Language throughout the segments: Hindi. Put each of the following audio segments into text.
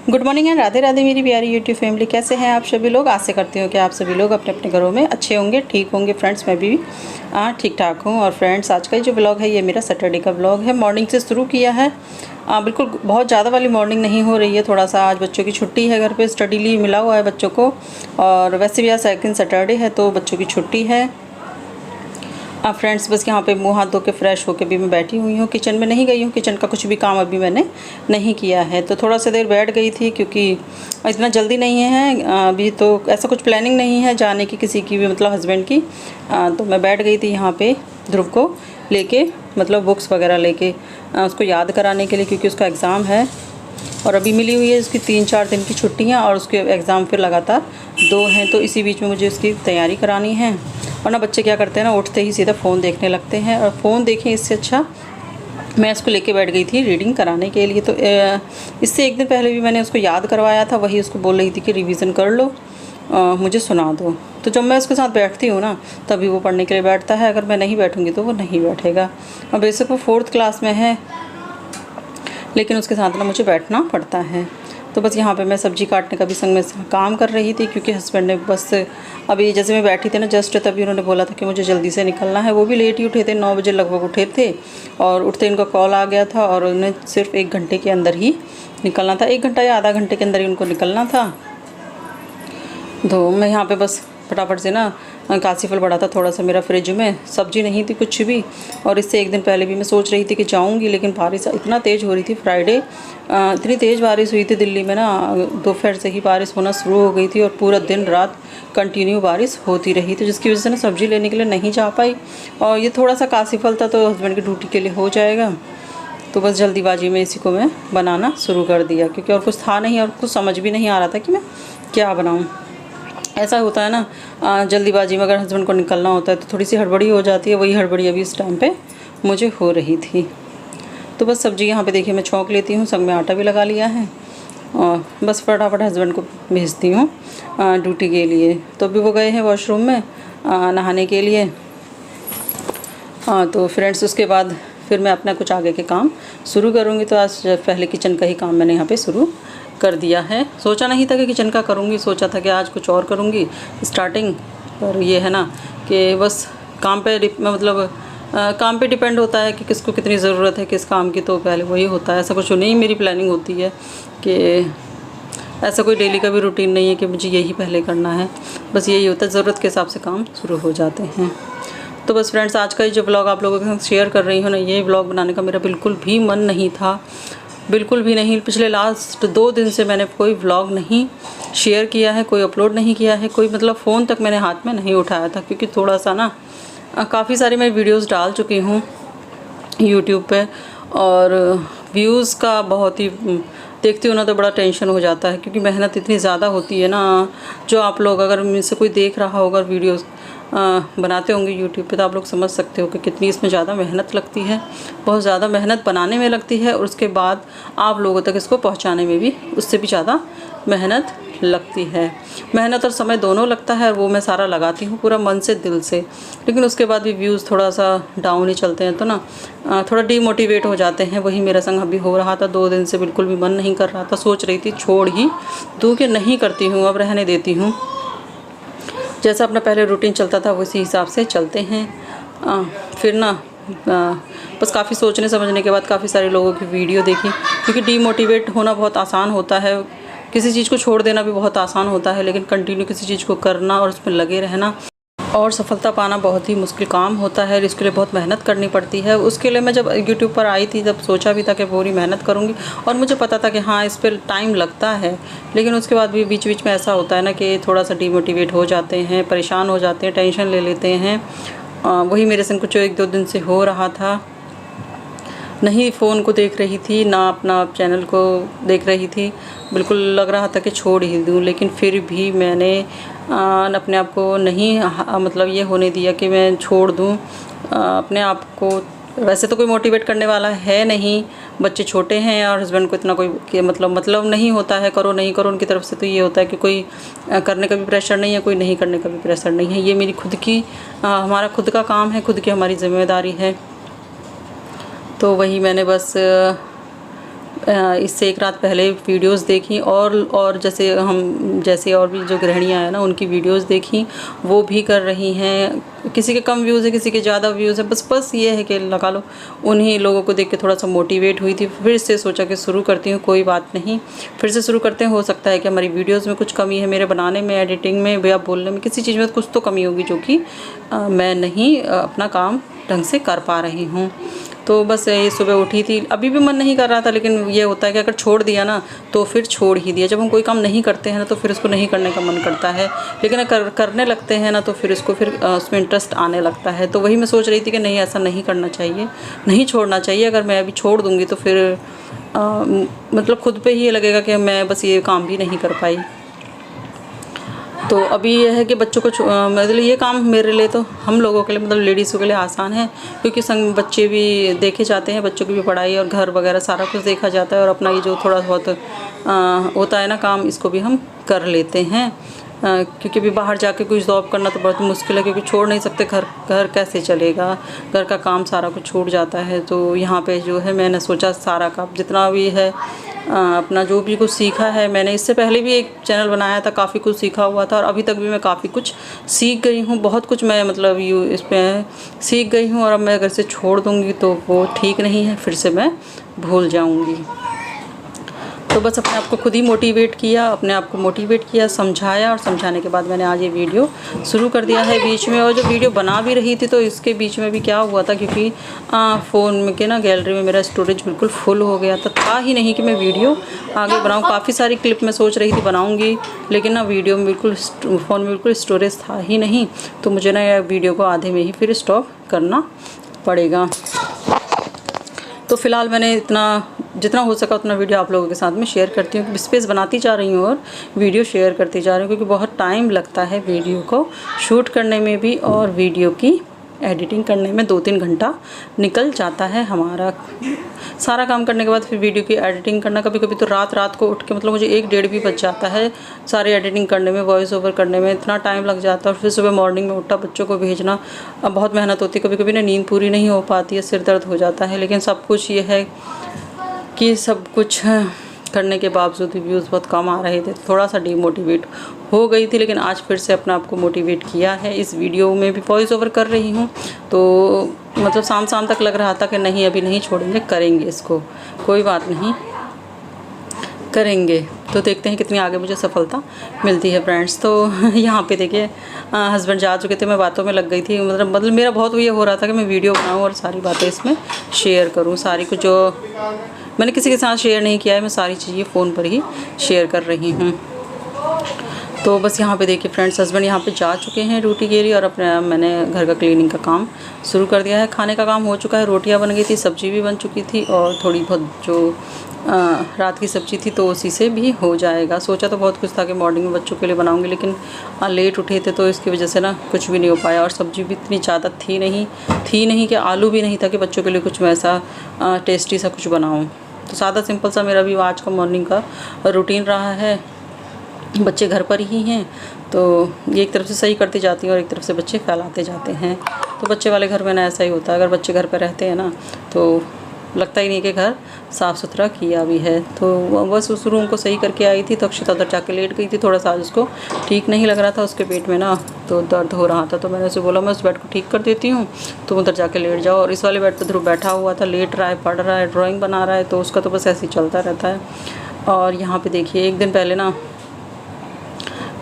Good morning and Radhe Radhe मेरी प्यारी यूट्यूब फैमिली। कैसे हैं आप सभी लोग। आशा करती हूँ कि आप सभी लोग अपने अपने घरों में अच्छे होंगे, ठीक होंगे। फ्रेंड्स मैं भी ठीक ठाक हूँ। और फ्रेंड्स आज का जो ब्लॉग है ये मेरा सैटरडे का ब्लॉग है। मॉर्निंग से शुरू किया है। बिल्कुल बहुत ज़्यादा वाली मॉर्निंग नहीं हो रही है, थोड़ा सा आज बच्चों की छुट्टी है, घर पर स्टडी लीव मिला हुआ है बच्चों को। और वैसे भी आज सेकंड सैटरडे है तो बच्चों की छुट्टी है। फ्रेंड्स बस यहाँ पे मुँह हाथ धो के फ्रेश होकर भी मैं बैठी हुई हूँ। किचन में नहीं गई हूँ, किचन का कुछ भी काम अभी मैंने नहीं किया है। तो थोड़ा सा देर बैठ गई थी क्योंकि इतना जल्दी नहीं है अभी, तो ऐसा कुछ प्लानिंग नहीं है जाने की किसी की भी, मतलब हस्बैंड की। तो मैं बैठ गई थी यहाँ पे ध्रुव को लेके, मतलब बुक्स वगैरह लेके उसको याद कराने के लिए, क्योंकि उसका एग्ज़ाम है और अभी मिली हुई है उसकी 3-4 दिन की छुट्टियाँ और उसके एग्ज़ाम फिर लगातार 2 हैं। तो इसी बीच में मुझे उसकी तैयारी करानी है। और ना बच्चे क्या करते हैं ना, उठते ही सीधा फ़ोन देखने लगते हैं। और फ़ोन देखें इससे अच्छा मैं इसको लेके बैठ गई थी रीडिंग कराने के लिए। तो इससे एक दिन पहले भी मैंने उसको याद करवाया था, वही उसको बोल रही थी कि रिवीज़न कर लो, मुझे सुना दो। तो जब मैं उसके साथ बैठती हूँ ना तभी वो पढ़ने के लिए बैठता है, अगर मैं नहीं बैठूँगी तो वो नहीं बैठेगा। और बेसिक वो 4th क्लास में है, लेकिन उसके साथ ना मुझे बैठना पड़ता है। तो बस यहाँ पे मैं सब्ज़ी काटने का भी संग में काम कर रही थी, क्योंकि हस्बैंड ने बस अभी जैसे मैं बैठी थी ना जस्ट, तभी उन्होंने बोला था कि मुझे जल्दी से निकलना है। वो भी लेट ही उठे थे, 9 बजे लगभग उठे थे। और उठते इनका कॉल आ गया था और उन्हें सिर्फ 1 घंटे के अंदर ही निकलना था, 1 घंटा या आधा घंटे के अंदर ही उनको निकलना था। तो मैं यहाँ पर बस फटाफट से ना काशी फल पड़ा था थोड़ा सा मेरा फ्रिज में, सब्जी नहीं थी कुछ भी। और इससे एक दिन पहले भी मैं सोच रही थी कि जाऊंगी, लेकिन बारिश इतना तेज़ हो रही थी फ्राइडे, इतनी तेज़ बारिश हुई थी दिल्ली में ना, दोपहर से ही बारिश होना शुरू हो गई थी और पूरा दिन रात कंटिन्यू बारिश होती रही। तो जिसकी वजह से ना सब्ज़ी लेने के लिए नहीं जा पाई। और ये थोड़ा सा काशी फल था तो हस्बैंड की ड्यूटी के लिए हो जाएगा। तो बस जल्दीबाजी में इसी को मैं बनाना शुरू कर दिया, क्योंकि और कुछ था नहीं और कुछ समझ भी नहीं आ रहा था कि मैं क्या बनाऊँ। ऐसा होता है ना जल्दीबाजी में, अगर हस्बैंड को निकलना होता है तो थोड़ी सी हड़बड़ी हो जाती है। वही हड़बड़ी अभी इस टाइम पे मुझे हो रही थी। तो बस सब्ज़ी यहाँ पे देखिए मैं छौंक लेती हूँ, संग में आटा भी लगा लिया है और बस फटाफट हस्बैंड को भेजती हूँ ड्यूटी के लिए। तो अभी वो गए हैं वॉशरूम में नहाने के लिए। तो फ्रेंड्स उसके बाद फिर मैं अपना कुछ आगे के काम शुरू करूँगी। तो आज पहले किचन का ही काम मैंने यहाँ पर शुरू कर दिया है। सोचा नहीं था कि किचन का करूँगी, सोचा था कि आज कुछ और करूँगी स्टार्टिंग। पर ये है ना कि बस काम पे मतलब काम पे डिपेंड होता है कि किसको कितनी ज़रूरत है किस काम की, तो पहले वही होता है। ऐसा कुछ नहीं मेरी प्लानिंग होती है कि ऐसा कोई डेली का भी रूटीन नहीं है कि मुझे यही पहले करना है। बस यही होता है, ज़रूरत के हिसाब से काम शुरू हो जाते हैं। तो बस फ्रेंड्स आज का ये जो ब्लॉग आप लोगों के साथ शेयर कर रही हूँ ना, ये ब्लॉग बनाने का मेरा बिल्कुल भी मन नहीं था, बिल्कुल भी नहीं। पिछले लास्ट 2 दिन से मैंने कोई व्लॉग नहीं शेयर किया है, कोई अपलोड नहीं किया है, कोई मतलब फ़ोन तक मैंने हाथ में नहीं उठाया था, क्योंकि थोड़ा सा ना काफ़ी सारी मैं वीडियोस डाल चुकी हूँ यूट्यूब पे और व्यूज़ का बहुत ही देखती हूँ ना तो बड़ा टेंशन हो जाता है, क्योंकि मेहनत इतनी ज़्यादा होती है ना। जो आप लोग अगर मुझसे कोई देख रहा होगा वीडियोस बनाते होंगे यूट्यूब पे, तो आप लोग समझ सकते हो कि कितनी इसमें ज़्यादा मेहनत लगती है। बहुत ज़्यादा मेहनत बनाने में लगती है और उसके बाद आप लोगों तक इसको पहुंचाने में भी उससे भी ज़्यादा मेहनत लगती है। मेहनत और समय दोनों लगता है और वो मैं सारा लगाती हूँ पूरा मन से दिल से, लेकिन उसके बाद भी व्यूज़ थोड़ा सा डाउन ही चलते हैं तो ना थोड़ा डीमोटिवेट हो जाते हैं। वही मेरे संग अभी हो रहा था, 2 दिन से बिल्कुल भी मन नहीं कर रहा था। सोच रही थी छोड़ ही दूँ कि नहीं करती हूँ, अब रहने देती हूँ। जैसा अपना पहले रूटीन चलता था उसी हिसाब से चलते हैं। फिर ना बस काफ़ी सोचने समझने के बाद काफ़ी सारे लोगों की वीडियो देखी, क्योंकि डीमोटिवेट होना बहुत आसान होता है, किसी चीज़ को छोड़ देना भी बहुत आसान होता है, लेकिन कंटिन्यू किसी चीज़ को करना और उसमें लगे रहना और सफलता पाना बहुत ही मुश्किल काम होता है। इसके लिए बहुत मेहनत करनी पड़ती है। उसके लिए मैं जब यूट्यूब पर आई थी जब सोचा भी था कि पूरी मेहनत करूँगी और मुझे पता था कि हाँ इस पर टाइम लगता है, लेकिन उसके बाद भी बीच बीच में ऐसा होता है ना कि थोड़ा सा डीमोटिवेट हो जाते हैं, परेशान हो जाते हैं, टेंशन ले लेते हैं। वही मेरे संग कुछ 1-2 दिन से हो रहा था। नहीं फ़ोन को देख रही थी ना अपना चैनल को देख रही थी, बिल्कुल लग रहा था कि छोड़ ही दूँ, लेकिन फिर भी मैंने अपने आप को नहीं मतलब ये होने दिया कि मैं छोड़ दूँ अपने आप को। वैसे तो कोई मोटिवेट करने वाला है नहीं, बच्चे छोटे हैं और हस्बैंड को इतना कोई मतलब नहीं होता है करो नहीं करो उनकी तरफ से। तो ये होता है कि कोई करने का भी प्रेशर नहीं है, कोई नहीं करने का भी प्रेशर नहीं है। ये मेरी खुद की हमारा खुद का काम है, खुद की हमारी जिम्मेदारी है। तो वही मैंने बस इससे एक रात पहले वीडियोस देखी और जैसे और भी जो गृहिणियाँ हैं ना उनकी वीडियोस देखी, वो भी कर रही हैं। किसी के कम व्यूज़ है, किसी के ज़्यादा व्यूज़ है, बस ये है कि लगा लो। उन्हीं लोगों को देख के थोड़ा सा मोटिवेट हुई थी, फिर से सोचा कि शुरू करती हूँ, कोई बात नहीं, फिर से शुरू करते हैं। हो सकता है कि हमारी वीडियोज़ में कुछ कमी है, मेरे बनाने में, एडिटिंग में या बोलने में, किसी चीज़ में कुछ तो कमी होगी जो कि मैं नहीं अपना काम ढंग से कर पा रही हूँ। तो बस ये सुबह उठी थी, अभी भी मन नहीं कर रहा था, लेकिन ये होता है कि अगर छोड़ दिया ना तो फिर छोड़ ही दिया। जब हम कोई काम नहीं करते हैं ना तो फिर उसको नहीं करने का मन करता है, लेकिन करने लगते हैं ना तो फिर उसमें इंटरेस्ट आने लगता है। तो वही मैं सोच रही थी कि नहीं, ऐसा नहीं करना चाहिए, नहीं छोड़ना चाहिए। अगर मैं अभी छोड़ दूँगी तो फिर मतलब खुद पे ही ये लगेगा कि मैं बस ये काम भी नहीं कर पाई। तो अभी यह है कि बच्चों को मतलब ये काम मेरे लिए, तो हम लोगों के लिए, मतलब लेडीज़ों के लिए आसान है, क्योंकि संग बच्चे भी देखे जाते हैं, बच्चों की भी पढ़ाई और घर वगैरह सारा कुछ देखा जाता है, और अपना ये जो थोड़ा बहुत होता है ना काम, इसको भी हम कर लेते हैं। क्योंकि अभी बाहर जाके कुछ जॉब करना तो बहुत मुश्किल है, क्योंकि छोड़ नहीं सकते, घर कैसे चलेगा, घर का काम सारा कुछ छूट जाता है। तो यहाँ पे जो है मैंने सोचा सारा काम जितना भी है अपना जो भी कुछ सीखा है मैंने, इससे पहले भी एक चैनल बनाया था, काफ़ी कुछ सीखा हुआ था, और अभी तक भी मैं काफ़ी कुछ सीख गई हूँ, बहुत कुछ मैं मतलब इसमें सीख गई हूँ। और अब मैं अगर से छोड़ दूँगी तो वो ठीक नहीं है, फिर से मैं भूल जाऊँगी। तो बस अपने आप को खुद ही मोटिवेट किया, अपने आप को मोटिवेट किया, समझाया, और समझाने के बाद मैंने आज ये वीडियो शुरू कर दिया है बीच में। और जो वीडियो बना भी रही थी तो इसके बीच में भी क्या हुआ था, क्योंकि फ़ोन में के ना गैलरी में मेरा स्टोरेज बिल्कुल फुल हो गया था ही नहीं कि मैं वीडियो आगे बनाऊँ। काफ़ी सारी क्लिप मैं सोच रही थी बनाऊँगी, लेकिन ना वीडियो में बिल्कुल फ़ोन में बिल्कुल स्टोरेज था ही नहीं। तो मुझे ना यह वीडियो को आधे में ही फिर स्टॉप करना पड़ेगा। तो फ़िलहाल मैंने जितना हो सका उतना वीडियो आप लोगों के साथ में शेयर करती हूँ, स्पेस बनाती जा रही हूँ और वीडियो शेयर करती जा रही हूँ, क्योंकि बहुत टाइम लगता है वीडियो को शूट करने में भी, और वीडियो की एडिटिंग करने में 2-3 घंटा निकल जाता है हमारा। सारा काम करने के बाद फिर वीडियो की एडिटिंग करना, कभी कभी तो रात को उठ के, मतलब मुझे 1-1:30 भी बज जाता है सारी एडिटिंग करने में, वॉइस ओवर करने में, इतना टाइम लग जाता है। और फिर सुबह मॉर्निंग में उठा, बच्चों को भेजना, अब बहुत मेहनत होती है, कभी कभी ना नींद पूरी नहीं हो पाती है, सिर दर्द हो जाता है। लेकिन सब कुछ ये है कि सब कुछ करने के बावजूद भी व्यूज़ बहुत कम आ रहे थे, थोड़ा सा डीमोटिवेट हो गई थी। लेकिन आज फिर से अपने आप को मोटिवेट किया है। इस वीडियो में भी वॉइस ओवर कर रही हूँ, तो मतलब शाम तक लग रहा था कि नहीं, अभी नहीं छोड़ेंगे, करेंगे इसको, कोई बात नहीं, करेंगे। तो देखते हैं कितनी आगे मुझे सफलता मिलती है फ्रेंड्स। तो यहाँ पे देखिए हस्बैंड जा चुके थे, मैं बातों में लग गई थी। मतलब मेरा बहुत ये हो रहा था कि मैं वीडियो बनाऊँ और सारी बातें इसमें शेयर करूँ, सारी कुछ जो मैंने किसी के साथ शेयर नहीं किया है, मैं सारी चीज़ें फ़ोन पर ही शेयर कर रही हूँ। तो बस यहाँ पे देखिए फ्रेंड्स, हस्बैंड यहाँ पे जा चुके हैं ड्यूटी के लिए, और मैंने घर का क्लीनिंग का काम शुरू कर दिया है। खाने का काम हो चुका है, रोटियाँ बन गई थी, सब्ज़ी भी बन चुकी थी, और थोड़ी बहुत जो रात की सब्ज़ी थी तो उसी से भी हो जाएगा। सोचा तो बहुत कुछ था कि मॉर्निंग में बच्चों के लिए बनाऊंगी, लेकिन लेट उठे थे तो इसकी वजह से ना कुछ भी नहीं हो पाया। और सब्ज़ी भी इतनी ज़्यादा थी नहीं कि आलू भी नहीं था कि बच्चों के लिए कुछ वैसा टेस्टी सा कुछ बनाऊँ। तो सादा सिंपल सा मेरा भी आज का मॉर्निंग का रूटीन रहा है। बच्चे घर पर ही हैं, तो ये एक तरफ से सही करती जाती हैं और एक तरफ से बच्चे फैलाते जाते हैं। तो बच्चे वाले घर में ना ऐसा ही होता है, अगर बच्चे घर पर रहते हैं ना तो लगता ही नहीं कि घर साफ़ सुथरा किया भी है। तो बस उस रूम को सही करके आई थी, तो अक्षिता उधर जाके लेट गई थी। थोड़ा सा उसको ठीक नहीं लग रहा था, उसके पेट में ना तो दर्द हो रहा था, तो मैंने उसे बोला मैं उस बेड को ठीक कर देती हूँ, तुम उधर जाके लेट जाओ। और इस वाले बेड पर ध्रुव बैठा हुआ था, लेट रहा है, पढ़ रहा है, ड्राइंग बना रहा है, तो उसका तो बस ऐसे ही चलता रहता है। और यहाँ पर देखिए एक दिन पहले ना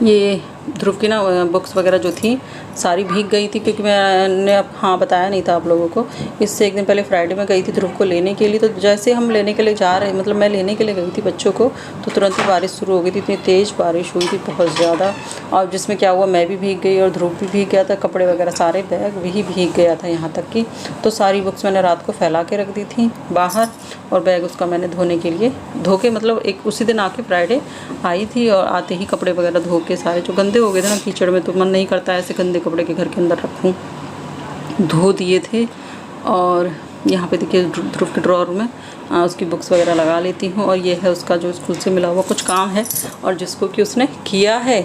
ये ध्रुव की ना बुक्स वगैरह जो थी सारी भीग गई थी, क्योंकि मैंने बताया नहीं था आप लोगों को। इससे एक दिन पहले फ्राइडे में गई थी ध्रुव को लेने के लिए। तो जैसे हम लेने के लिए जा रहे, मतलब मैं लेने के लिए गई थी बच्चों को, तो तुरंत ही बारिश शुरू हो गई थी। इतनी तेज़ बारिश हुई थी, बहुत ज़्यादा। और जिसमें क्या हुआ, मैं भी भीग गई और ध्रुव भी भीग गया था, कपड़े वगैरह सारे, बैग भी भीग गया था यहाँ तक कि। तो सारी बुक्स मैंने रात को फैला के रख दी थी बाहर, और बैग उसका मैंने धोने के लिए धो के, मतलब एक उसी दिन आके फ्राइडे आई थी, और आते ही कपड़े वगैरह धो के सारे जो गंदे हो गए थे ना कीचड़ में, तो मन नहीं करता ऐसे गंदे कपड़े के घर के अंदर रखूँ, धो दिए थे। और यहाँ पे देखिए ध्रुव के ड्रॉअर में उसकी बुक्स वगैरह लगा लेती हूँ। और ये है उसका जो स्कूल से मिला हुआ कुछ काम है, और जिसको कि उसने किया है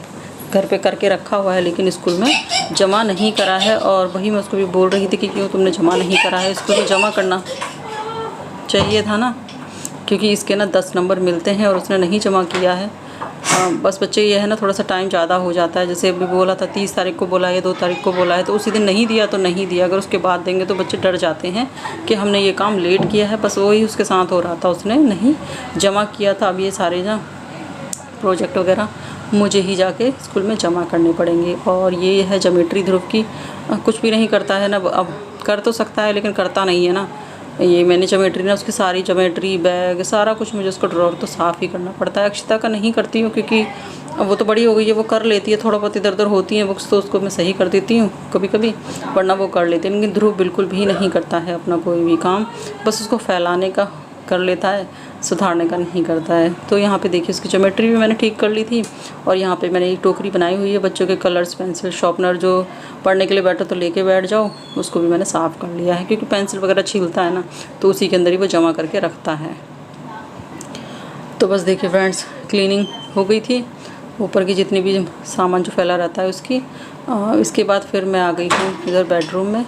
घर पे करके रखा हुआ है, लेकिन स्कूल में जमा नहीं करा है। और वही मैं उसको भी बोल रही थी कि क्यों तुमने जमा नहीं करा है, स्कूल में जमा करना चाहिए था ना। क्योंकि इसके ना 10 नंबर मिलते हैं और उसने नहीं जमा किया है। बस बच्चे ये है ना, थोड़ा सा टाइम ज़्यादा हो जाता है। जैसे अभी बोला था 30 तारीख को बोला है, 2 तारीख को बोला है, तो उसी दिन नहीं दिया तो नहीं दिया। अगर उसके बाद देंगे तो बच्चे डर जाते हैं कि हमने ये काम लेट किया है। बस वही उसके साथ हो रहा था, उसने नहीं जमा किया था। अब ये सारे ना प्रोजेक्ट वगैरह मुझे ही जाके स्कूल में जमा करने पड़ेंगे। और ये है ज्योमेट्री ध्रुव की, कुछ भी नहीं करता है ना, अब कर तो सकता है लेकिन करता नहीं है ना। ये मैंने ज्योमेट्री ना, उसकी सारी ज्योमेट्री बैग सारा कुछ मुझे उसको ड्रॉर तो साफ़ ही करना पड़ता है। अक्षिता का नहीं करती हूँ क्योंकि वो तो बड़ी हो गई है, वो कर लेती है। थोड़ा बहुत इधर उधर होती हैं बुक्स तो उसको मैं सही कर देती हूँ कभी कभी, वरना वो कर लेती है। लेकिन ध्रुव बिल्कुल भी नहीं करता है अपना कोई भी काम, बस उसको फैलाने का कर लेता है, सुधारने का नहीं करता है। तो यहाँ पे देखिए उसकी ज्योमेट्री भी मैंने ठीक कर ली थी। और यहाँ पे मैंने एक टोकरी बनाई हुई है बच्चों के कलर्स, पेंसिल, शार्पनर, जो पढ़ने के लिए बैठो तो लेके बैठ जाओ, उसको भी मैंने साफ़ कर लिया है। क्योंकि पेंसिल वगैरह छीलता है ना, तो उसी के अंदर ही वो जमा करके रखता है। तो बस देखिए फ्रेंड्स, क्लीनिंग हो गई थी, ऊपर की जितनी भी सामान जो फैला रहता है उसकी। इसके बाद फिर मैं आ गई हूँ इधर बेडरूम में,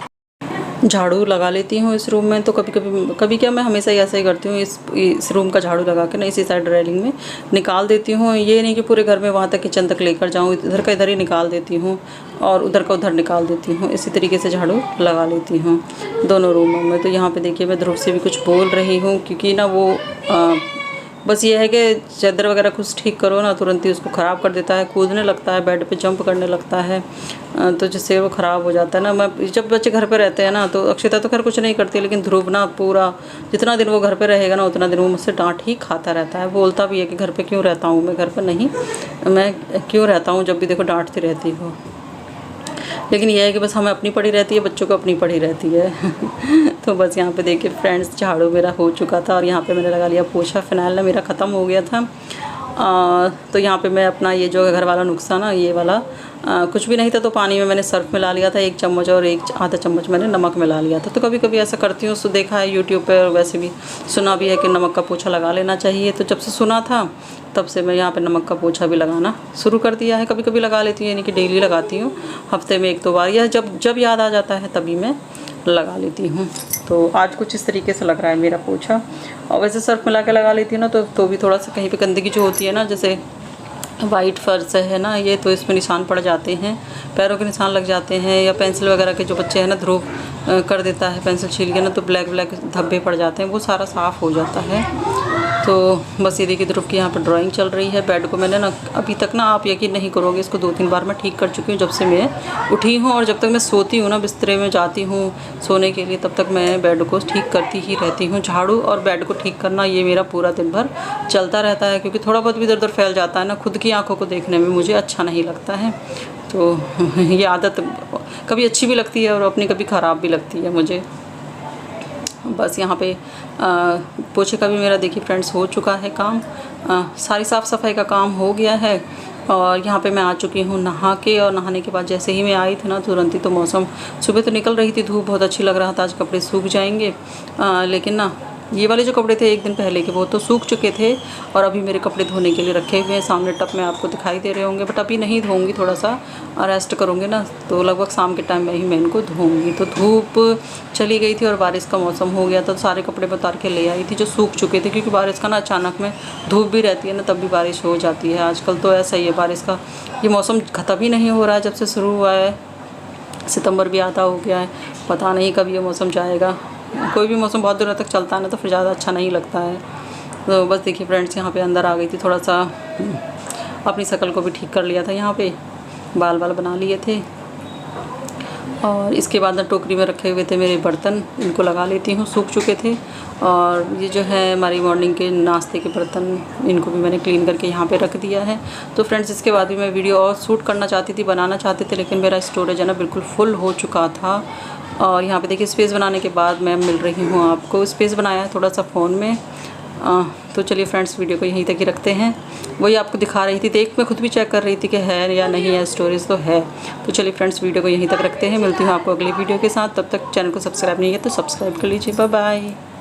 झाड़ू लगा लेती हूँ इस रूम में। तो कभी क्या, मैं हमेशा ही ऐसा ही करती हूँ, इस रूम का झाड़ू लगा के ना इसी साइड रेलिंग में निकाल देती हूँ। ये नहीं कि पूरे घर में वहाँ तक किचन तक लेकर जाऊँ, इधर का इधर ही निकाल देती हूँ और उधर का उधर निकाल देती हूँ। इसी तरीके से झाड़ू लगा लेती हूँ दोनों रूमों में। तो यहाँ पे देखिए मैं ध्रुव से भी कुछ बोल रही हूँ, क्योंकि ना वो बस ये है कि चादर वगैरह कुछ ठीक करो ना, तुरंत ही उसको ख़राब कर देता है, कूदने लगता है, बेड पे जंप करने लगता है, तो जिससे वो ख़राब हो जाता है ना। मैं जब बच्चे घर पे रहते हैं ना, तो अक्षिता तो खैर कुछ नहीं करती, लेकिन ध्रुव ना पूरा जितना दिन वो घर पे रहेगा ना, उतना दिन वो मुझसे डांट ही खाता रहता है। बोलता भी है कि घर पे क्यों रहता हूँ मैं, घर पर नहीं मैं क्यों रहता हूँ, जब भी देखो डांटती रहती हो। लेकिन यह है कि बस हमें अपनी पड़ी रहती है, बच्चों को अपनी पड़ी रहती है। तो बस यहाँ पे देखिए फ्रेंड्स, झाड़ू मेरा हो चुका था और यहाँ पे मैंने लगा लिया पोछा। फिनाइल ना मेरा ख़त्म हो गया था। तो यहाँ पे मैं अपना ये जो घर वाला नुस्खा ना, ये वाला कुछ भी नहीं था तो पानी में मैंने सर्फ मिला लिया था 1 चम्मच, और आधा चम्मच मैंने नमक मिला लिया था। तो कभी कभी ऐसा करती हूँ, देखा है यूट्यूब पर, और वैसे भी सुना भी है कि नमक का पोछा लगा लेना चाहिए। तो जब से सुना था तब से मैं यहाँ पे नमक का पोछा भी लगाना शुरू कर दिया है। कभी कभी लगा लेती हूँ, यानी कि डेली लगाती हूँ, हफ्ते में 1-2 बार, या जब याद आ जाता है तभी मैं लगा लेती हूँ। तो आज कुछ इस तरीके से लग रहा है मेरा पोछा। और वैसे सर्फ मिला के लगा लेती हूँ ना, तो भी थोड़ा सा कहीं पे गंदगी जो होती है ना, जैसे वाइट फर्श है ना ये, तो इसमें निशान पड़ जाते हैं, पैरों के निशान लग जाते हैं, या पेंसिल वगैरह के जो बच्चे हैं ना, ध्रुव कर देता है पेंसिल छील के ना, तो ब्लैक धब्बे पड़ जाते हैं, वो सारा साफ़ हो जाता है। तो बस ये देखिए ध्रुव की यहाँ पर ड्राइंग चल रही है। बेड को मैंने ना अभी तक ना, आप यकीन नहीं करोगे, इसको 2-3 बार मैं ठीक कर चुकी हूँ जब से मैं उठी हूँ। और जब तक मैं सोती हूँ ना, बिस्तरे में जाती हूँ सोने के लिए, तब तक मैं बेड को ठीक करती ही रहती हूँ। झाड़ू और बेड को ठीक करना ये मेरा पूरा दिन भर चलता रहता है, क्योंकि थोड़ा बहुत भी इधर उधर फैल जाता है ना, खुद की आँखों को देखने में मुझे अच्छा नहीं लगता है। तो ये आदत कभी अच्छी भी लगती है और अपनी कभी ख़राब भी लगती है मुझे। बस यहाँ पे पोछे का भी मेरा देखिए फ्रेंड्स हो चुका है काम, सारी साफ़ सफाई का काम हो गया है। और यहाँ पे मैं आ चुकी हूँ नहा के, और नहाने के बाद जैसे ही मैं आई थी ना, तुरंत ही तो मौसम, सुबह तो निकल रही थी धूप, बहुत अच्छी लग रहा था, आज कपड़े सूख जाएंगे। लेकिन ना ये वाले जो कपड़े थे 1 दिन पहले के, वो तो सूख चुके थे, और अभी मेरे कपड़े धोने के लिए रखे हुए हैं सामने टब में, आपको दिखाई दे रहे होंगे। बट अभी नहीं धोऊंगी, थोड़ा सा रेस्ट करूँगी ना, तो लगभग शाम के टाइम में ही मैं इनको धोऊंगी। तो धूप चली गई थी और बारिश का मौसम हो गया था, तो सारे कपड़े मैं उतार के ले आई थी जो सूख चुके थे, क्योंकि बारिश का ना अचानक में धूप भी रहती है ना, तब भी बारिश हो जाती है। आजकल तो ऐसा ही है, बारिश का ये मौसम ख़त्म ही नहीं हो रहा है, जब से शुरू हुआ है। सितंबर भी आधा हो गया है, पता नहीं कब ये मौसम जाएगा। कोई भी मौसम बहुत दिनों तक चलता है ना, तो फिर ज़्यादा अच्छा नहीं लगता है। तो बस देखिए फ्रेंड्स, यहाँ पे अंदर आ गई थी, थोड़ा सा अपनी शक्ल को भी ठीक कर लिया था, यहाँ पे बाल बना लिए थे। और इसके बाद ना टोकरी में रखे हुए थे मेरे बर्तन, इनको लगा लेती हूँ, सूख चुके थे। और ये जो है हमारी मॉर्निंग के नाश्ते के बर्तन, इनको भी मैंने क्लीन करके यहाँ पे रख दिया है। तो फ्रेंड्स, इसके बाद भी मैं वीडियो और शूट करना चाहती थी, बनाना चाहती थी, लेकिन मेरा स्टोरेज है ना बिल्कुल फुल हो चुका था। और यहाँ पे देखिए स्पेस बनाने के बाद मैं मिल रही हूँ आपको, स्पेस बनाया है थोड़ा सा फ़ोन में। तो चलिए फ्रेंड्स, वीडियो को यहीं तक ही रखते हैं। वही आपको दिखा रही थी, मैं खुद भी चेक कर रही थी कि है या नहीं है, स्टोरेज तो है। तो चलिए फ्रेंड्स, वीडियो को यहीं तक रखते हैं, मिलती हूँ आपको अगली वीडियो के साथ। तब तक चैनल को सब्सक्राइब नहीं किया तो सब्सक्राइब कर लीजिए। Bye bye.